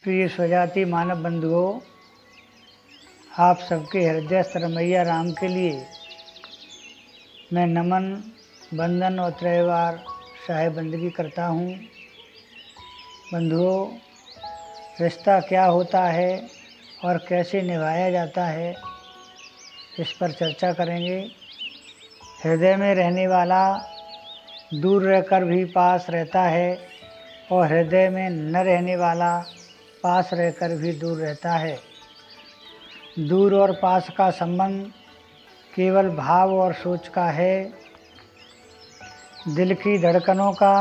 प्रिय स्वजाति मानव बंधुओं, आप सबके हृदयस्थ रमैया राम के लिए मैं नमन, वंदन और त्रयवार साहेब बंदगी करता हूँ। बंधुओं, रिश्ता क्या होता है और कैसे निभाया जाता है, इस पर चर्चा करेंगे। हृदय में रहने वाला दूर रहकर भी पास रहता है और हृदय में न रहने वाला पास रहकर भी दूर रहता है। दूर और पास का संबंध केवल भाव और सोच का है। दिल की धड़कनों का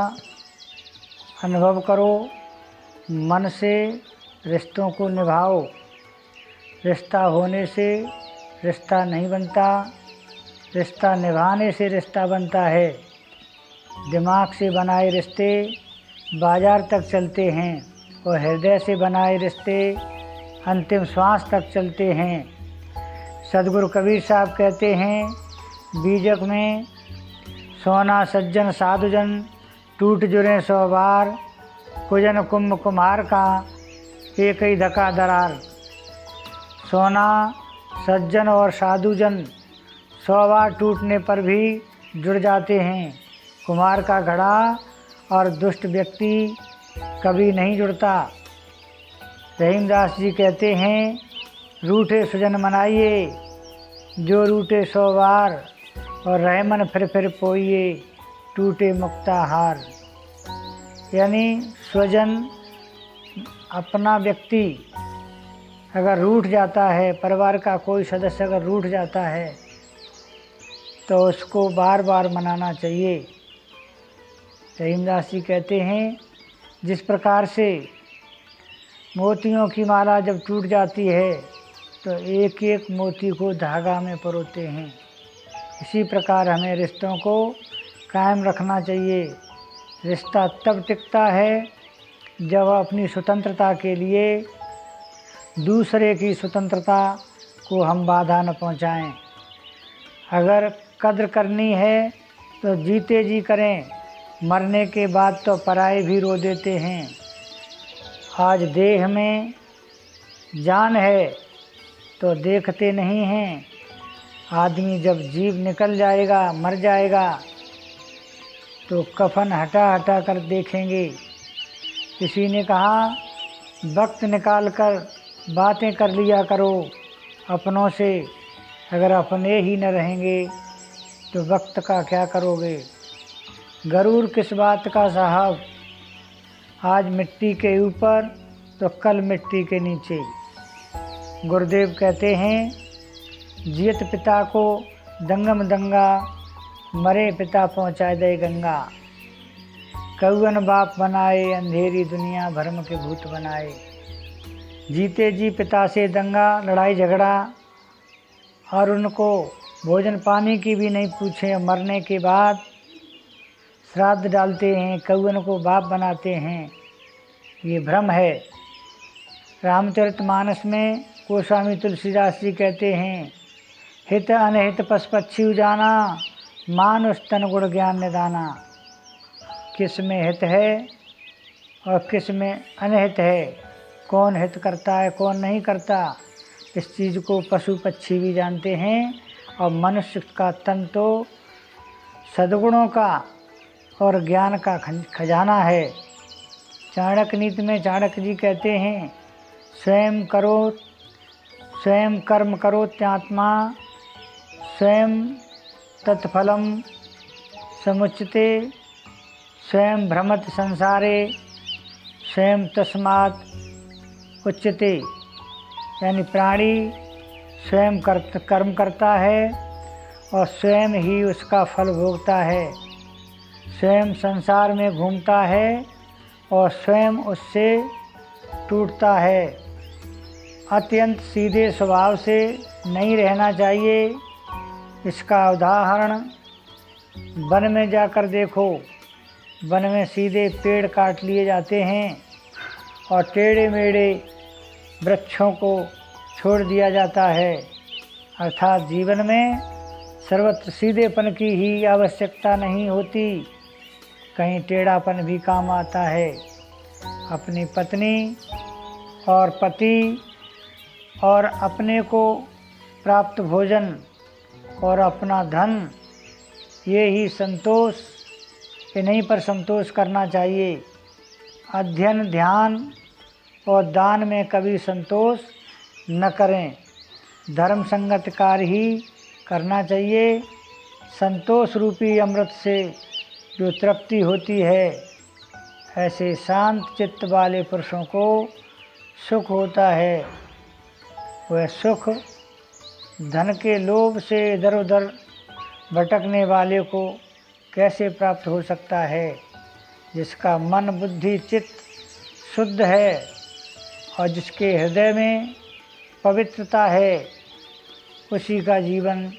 अनुभव करो, मन से रिश्तों को निभाओ। रिश्ता होने से रिश्ता नहीं बनता, रिश्ता निभाने से रिश्ता बनता है। दिमाग से बनाए रिश्ते बाजार तक चलते हैं और हृदय से बनाए रिश्ते अंतिम श्वास तक चलते हैं। सदगुरु कबीर साहब कहते हैं, बीजक में सोना सज्जन साधुजन टूट जुरे 100 बार, कुजन कुंभ कुम्हार का एक ही धक्का दरार। सोना सज्जन और साधुजन 100 बार टूटने पर भी जुड़ जाते हैं। कुम्हार का घड़ा और दुष्ट व्यक्ति कभी नहीं जुड़ता। रहीमदास जी कहते हैं, रूठे सुजन मनाइए, जो रूठे 100 बार, और रहे मन फिर पोइए, टूटे मुक्ताहार। यानी स्वजन, अपना व्यक्ति अगर रूठ जाता है, परिवार का कोई सदस्य अगर रूठ जाता है तो उसको बार बार मनाना चाहिए। रहीमदास जी कहते हैं, जिस प्रकार से मोतियों की माला जब टूट जाती है तो एक एक मोती को धागा में परोते हैं, इसी प्रकार हमें रिश्तों को कायम रखना चाहिए। रिश्ता तब टिकता है जब अपनी स्वतंत्रता के लिए दूसरे की स्वतंत्रता को हम बाधा न पहुंचाएं। अगर कद्र करनी है तो जीते जी करें, मरने के बाद तो पराए भी रो देते हैं। आज देह में जान है तो देखते नहीं हैं। आदमी जब जीव निकल जाएगा, मर जाएगा, तो कफन हटा हटा कर देखेंगे। किसी ने कहा, वक्त निकाल कर बातें कर लिया करो अपनों से। अगर अपने ही न रहेंगे तो वक्त का क्या करोगे। गरूर किस बात का साहब, आज मिट्टी के ऊपर तो कल मिट्टी के नीचे। गुरुदेव कहते हैं, जियत पिता को दंगम दंगा, मरे पिता पहुँचाए दे गंगा। कौवन बाप बनाए, अंधेरी दुनिया भरम के भूत बनाए। जीते जी पिता से दंगा, लड़ाई झगड़ा, और उनको भोजन पानी की भी नहीं पूछे। मरने के बाद श्राद्ध डालते हैं, कौवन को बाप बनाते हैं। ये भ्रम है। रामचरितमानस में गोस्वामी तुलसीदास जी कहते हैं, हित अनहित पशु पक्षी उजाना, मानुष तन गुण ज्ञान निदाना। किस में हित है और किस में अनहित है, कौन हित करता है कौन नहीं करता, इस चीज़ को पशु पक्षी भी जानते हैं। और मनुष्य का तन तो सद्गुणों का और ज्ञान का खजाना है। चाणक्य नीति में चाणक्य जी कहते हैं, स्वयं कर्म करो त्यात्मा, स्वयं तत्फलम समुच्यते, स्वयं भ्रमत संसारे, स्वयं तस्मात् उच्यते। यानी प्राणी स्वयं कर्म करता है और स्वयं ही उसका फल भोगता है। स्वयं संसार में घूमता है और स्वयं उससे टूटता है। अत्यंत सीधे स्वभाव से नहीं रहना चाहिए। इसका उदाहरण वन में जाकर देखो। वन में सीधे पेड़ काट लिए जाते हैं और टेढ़े मेढ़े वृक्षों को छोड़ दिया जाता है। अर्थात जीवन में सर्वत्र सीधेपन की ही आवश्यकता नहीं होती, कहीं टेढ़ापन भी काम आता है। अपनी पत्नी और पति और अपने को प्राप्त भोजन और अपना धन, ये ही संतोष, इन्हीं पर संतोष करना चाहिए। अध्ययन, ध्यान और दान में कभी संतोष न करें, धर्म संगत कार्य ही करना चाहिए। संतोष रूपी अमृत से जो तृप्ति होती है, ऐसे शांत चित्त वाले पुरुषों को सुख होता है। वह सुख धन के लोभ से इधर उधर भटकने वाले को कैसे प्राप्त हो सकता है? जिसका मन, बुद्धि, चित्त शुद्ध है और जिसके हृदय में पवित्रता है, उसी का जीवन